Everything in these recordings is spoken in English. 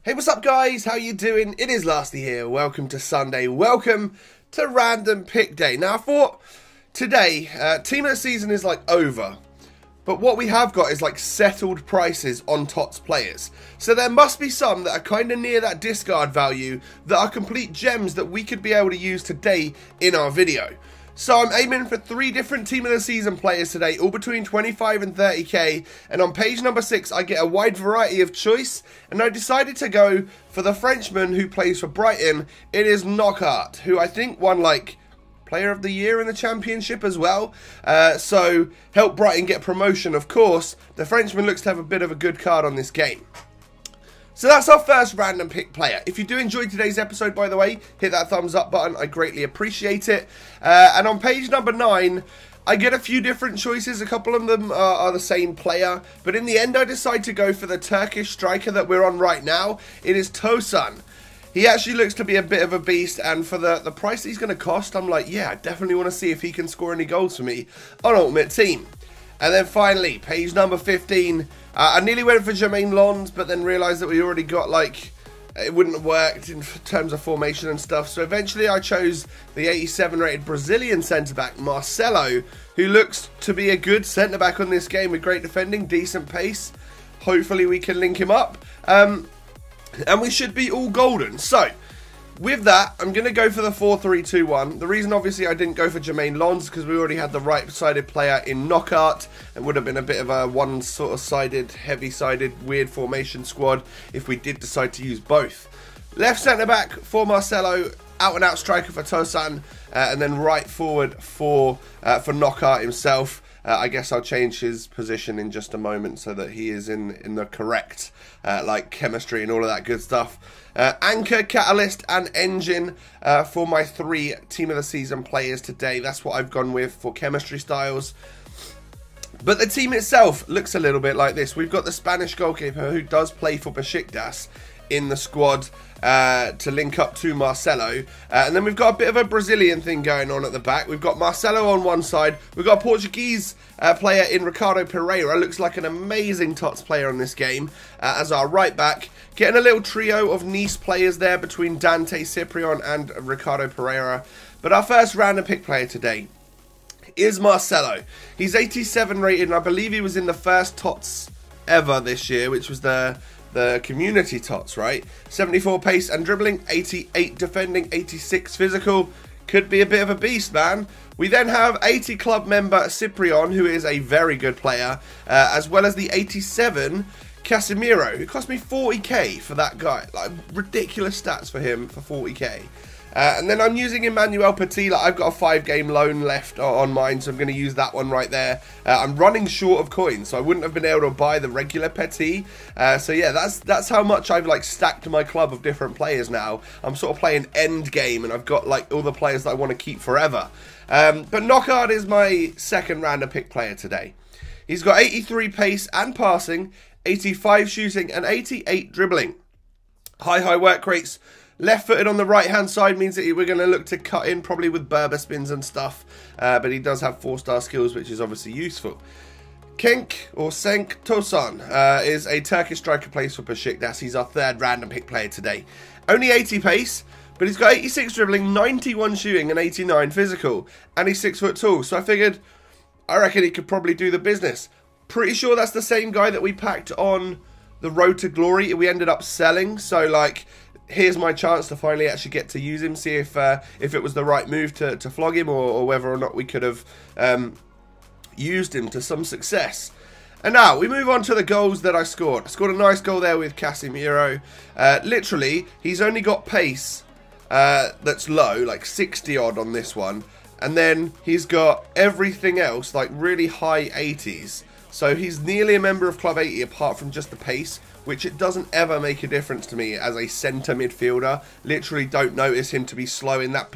Hey, what's up guys? How you doing? It is La5ty here. Welcome to Sunday. Welcome to Random Pick Day. Now I thought today, team of the season is like over. But what we have got is like settled prices on TOTS players. So there must be some that are kind of near that discard value that are complete gems that we could be able to use today in our video. So I'm aiming for 3 different team of the season players today, all between 25 and 30k, and on page number 6 I get a wide variety of choice, and I decided to go for the Frenchman who plays for Brighton. It is Knockaert, who I think won like Player of the Year in the Championship as well, so helped Brighton get promotion. Of course, the Frenchman looks to have a bit of a good card on this game. So that's our first random pick player. If you do enjoy today's episode, by the way, hit that thumbs up button. I greatly appreciate it. And on page number 9, I get a few different choices. A couple of them are the same player. But in the end, I decide to go for the Turkish striker that we're on right now. It is TOTS. He actually looks to be a bit of a beast. And for the price that he's going to cost, I'm like, yeah, I definitely want to see if he can score any goals for me on Ultimate Team. And then finally, page number 15, I nearly went for Jermaine Lons, but then realised that we already got, like, it wouldn't have worked in terms of formation and stuff. So eventually I chose the 87 rated Brazilian centre-back, Marcelo, who looks to be a good centre-back on this game with great defending, decent pace. Hopefully we can link him up. And we should be all golden. So with that, I'm going to go for the 4-3-2-1. The reason, obviously, I didn't go for Jermaine Lons because we already had the right-sided player in Knockaert. It would have been a bit of a one-sort-of-sided, heavy-sided, weird formation squad if we did decide to use both. Left centre-back for Marcelo, out-and-out striker for TOTS, and then right forward for Knockaert himself. I guess I'll change his position in just a moment so that he is in the correct like chemistry and all of that good stuff. Anchor, Catalyst and Engine for my 3 team of the season players today. That's what I've gone with for chemistry styles. But the team itself looks a little bit like this. We've got the Spanish goalkeeper who does play for Besiktas in the squad to link up to Marcelo. And then we've got a bit of a Brazilian thing going on at the back. We've got Marcelo on one side. We've got a Portuguese player in Ricardo Pereira. Looks like an amazing TOTS player on this game as our right back. Getting a little trio of Nice players there between Dante, Cyprian and Ricardo Pereira. But our first random pick player today is Marcelo. He's 87 rated, and I believe he was in the first TOTS ever this year, which was the community TOTS, right? 74 pace and dribbling, 88 defending, 86 physical. Could be a bit of a beast, man. We then have 80 club member Cyprian, who is a very good player, as well as the 87 Casemiro, who cost me 40k for that guy. Like, ridiculous stats for him for 40k. And then I'm using Emmanuel Petit. Like, I've got a 5-game loan left on mine, so I'm going to use that one right there. I'm running short of coins, so I wouldn't have been able to buy the regular Petit. So yeah, that's how much I've like stacked my club of different players now. I'm sort of playing end game, and I've got like all the players that I want to keep forever. But Knockaert is my second random pick player today. He's got 83 pace and passing, 85 shooting, and 88 dribbling. High work rates. Left-footed on the right-hand side means that we're going to look to cut in probably with Berber spins and stuff. But he does have 4-star skills, which is obviously useful. Cenk Tosun is a Turkish striker plays for Besiktas. He's our third random pick player today. Only 80 pace, but he's got 86 dribbling, 91 shooting and 89 physical. And he's 6 foot tall. So I reckon he could probably do the business. Pretty sure that's the same guy that we packed on the Road to Glory. We ended up selling. So like, here's my chance to finally actually get to use him, see if it was the right move to flog him, or whether or not we could have used him to some success. And now we move on to the goals that I scored. I scored a nice goal there with Casemiro. Literally, he's only got pace that's low, like 60 odd on this one, and then he's got everything else like really high 80s. So he's nearly a member of Club 80 apart from just the pace, which it doesn't ever make a difference to me as a centre midfielder. Literally don't notice him to be slow in that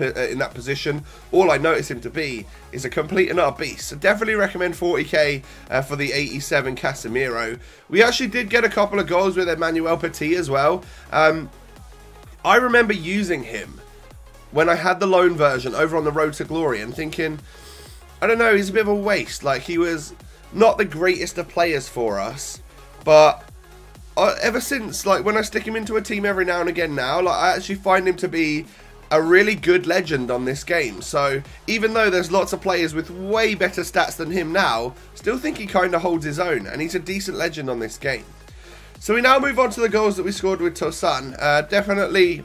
position. All I notice him to be is a complete and utter beast. So definitely recommend 40k for the 87 Casemiro. We actually did get a couple of goals with Emmanuel Petit as well. I remember using him when I had the loan version over on the Road to Glory and thinking, I don't know, he's a bit of a waste. Like, he was not the greatest of players for us, but ever since, like, when I stick him into a team every now and again now, like, I actually find him to be a really good legend on this game. So even though there's lots of players with way better stats than him now, still think he kind of holds his own, and he's a decent legend on this game. So we now move on to the goals that we scored with Tosan. Definitely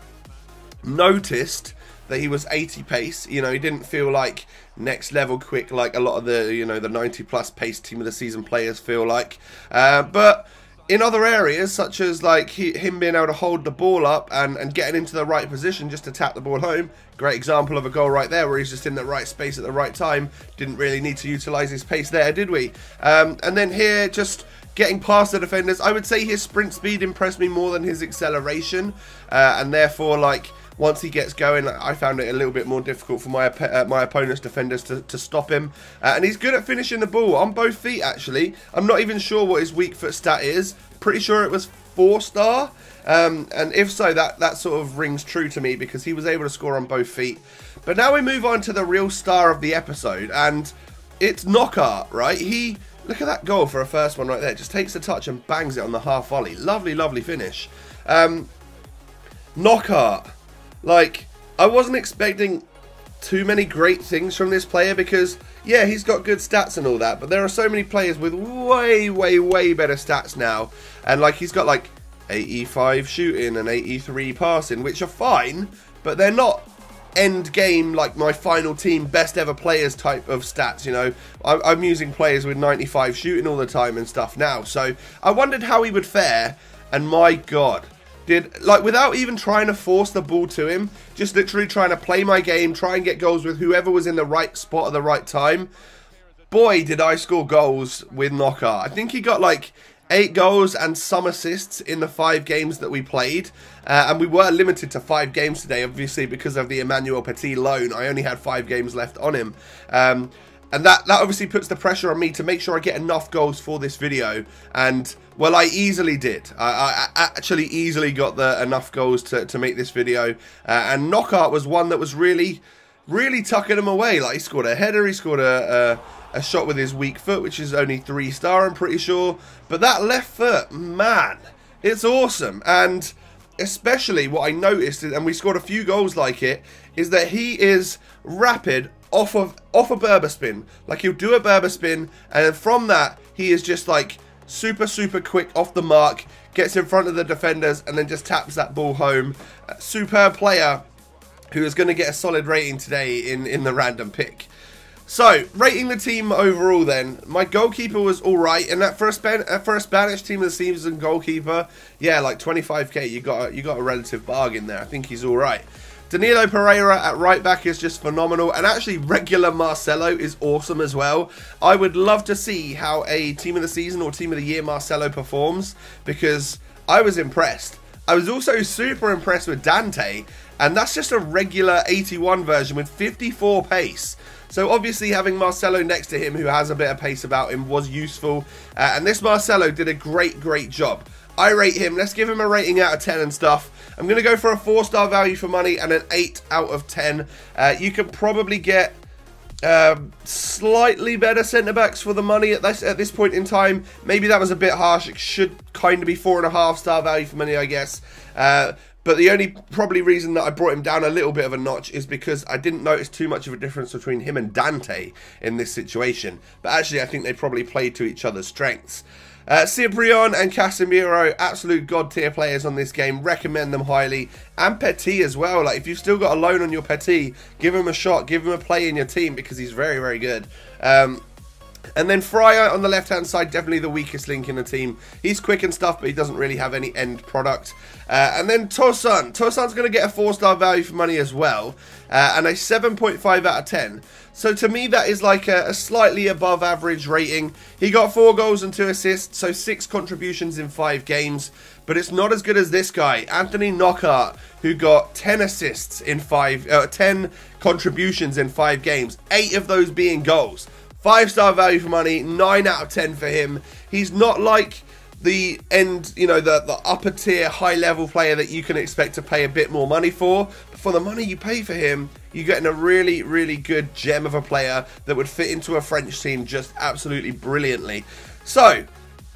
noticed that he was 80 pace. You know, he didn't feel like next level quick like a lot of the, you know, the 90 plus pace team of the season players feel like. But in other areas, such as like him being able to hold the ball up and getting into the right position just to tap the ball home. Great example of a goal right there where he's just in the right space at the right time. Didn't really need to utilise his pace there, did we? And then here, just getting past the defenders. I would say his sprint speed impressed me more than his acceleration. And therefore, like, once he gets going, I found it a little bit more difficult for my opponent's defenders to stop him. And he's good at finishing the ball on both feet, actually. I'm not even sure what his weak foot stat is. Pretty sure it was 4-star. And if so, that sort of rings true to me because he was able to score on both feet. But now we move on to the real star of the episode. And it's Knockout, right? Look at that goal for a first one right there. Just takes the touch and bangs it on the half volley. Lovely, lovely finish. Knockout. Like, I wasn't expecting too many great things from this player because, yeah, he's got good stats and all that, but there are so many players with way, way, way better stats now. And, like, he's got, like, 85 shooting and 83 passing, which are fine, but they're not end game, like, my final team best ever players type of stats, you know. I'm using players with 95 shooting all the time and stuff now. So I wondered how he would fare, and my God. Like, without even trying to force the ball to him, just literally trying to play my game, try and get goals with whoever was in the right spot at the right time. Boy, did I score goals with Knockout. I think he got like 8 goals and some assists in the 5 games that we played. And we were limited to 5 games today, obviously, because of the Emmanuel Petit loan. I only had 5 games left on him. And that obviously puts the pressure on me to make sure I get enough goals for this video. And, well, I easily did. I actually easily got enough goals to make this video. And Knockout was one that was really, really tucking him away. Like, he scored a header, he scored a shot with his weak foot, which is only 3-star, I'm pretty sure. But that left foot, man, it's awesome. And especially what I noticed, and we scored a few goals like it, is that he is rapid off a Berber spin. Like, he'll do a Berber spin, and then from that, he is just like super, super quick off the mark, gets in front of the defenders, and then just taps that ball home. Superb player who is going to get a solid rating today in the random pick. So, rating the team overall then, my goalkeeper was alright, and that for a Spanish team of the season goalkeeper, yeah, like 25k, you got a relative bargain there. I think he's alright. Danilo Pereira at right back is just phenomenal, and actually regular Marcelo is awesome as well. I would love to see how a team of the season or team of the year Marcelo performs, because I was impressed. I was also super impressed with Dante, and that's just a regular 81 version with 54 pace. So obviously having Marcelo next to him who has a bit of pace about him was useful, and this Marcelo did a great job. I rate him, let's give him a rating out of 10 and stuff. I'm going to go for a 4-star value for money and an 8 out of 10. You could probably get slightly better centre-backs for the money at this point in time. Maybe that was a bit harsh. It should kind of be 4.5-star value for money, I guess. But the only probably reason that I brought him down a little bit of a notch is because I didn't notice too much of a difference between him and Dante in this situation. But actually, I think they probably played to each other's strengths. Ciprian and Casemiro, absolute god tier players on this game. Recommend them highly. And Petit as well. Like, if you've still got a loan on your Petit, give him a shot. Give him a play in your team because he's very good. And then Fryer on the left-hand side, definitely the weakest link in the team. He's quick and stuff, but he doesn't really have any end product. And then Tosan. Tosan's going to get a 4-star value for money as well. And a 7.5 out of 10. So to me, that is like a slightly above average rating. He got 4 goals and 2 assists, so 6 contributions in 5 games. But it's not as good as this guy, Anthony Knockout, who got 10 assists in 10 contributions in 5 games. 8 of those being goals. 5-star value for money, 9 out of 10 for him. He's not like the the upper tier, high level player that you can expect to pay a bit more money for. But for the money you pay for him, you're getting a really good gem of a player that would fit into a French team just absolutely brilliantly. So,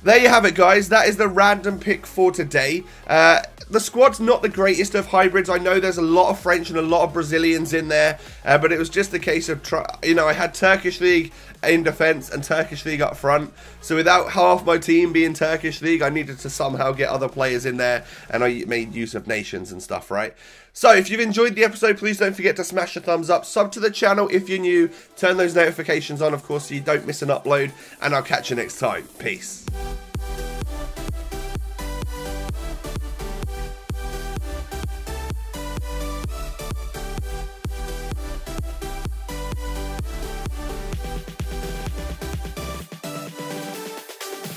There you have it, guys. That is the random pick for today. The squad's not the greatest of hybrids. I know there's a lot of French and a lot of Brazilians in there, but it was just a case of, I had Turkish League in defense and Turkish League up front. So without half my team being Turkish League, I needed to somehow get other players in there, and I made use of nations and stuff, right? So if you've enjoyed the episode, please don't forget to smash a thumbs up, sub to the channel if you're new, turn those notifications on, of course, so you don't miss an upload, and I'll catch you next time. Peace.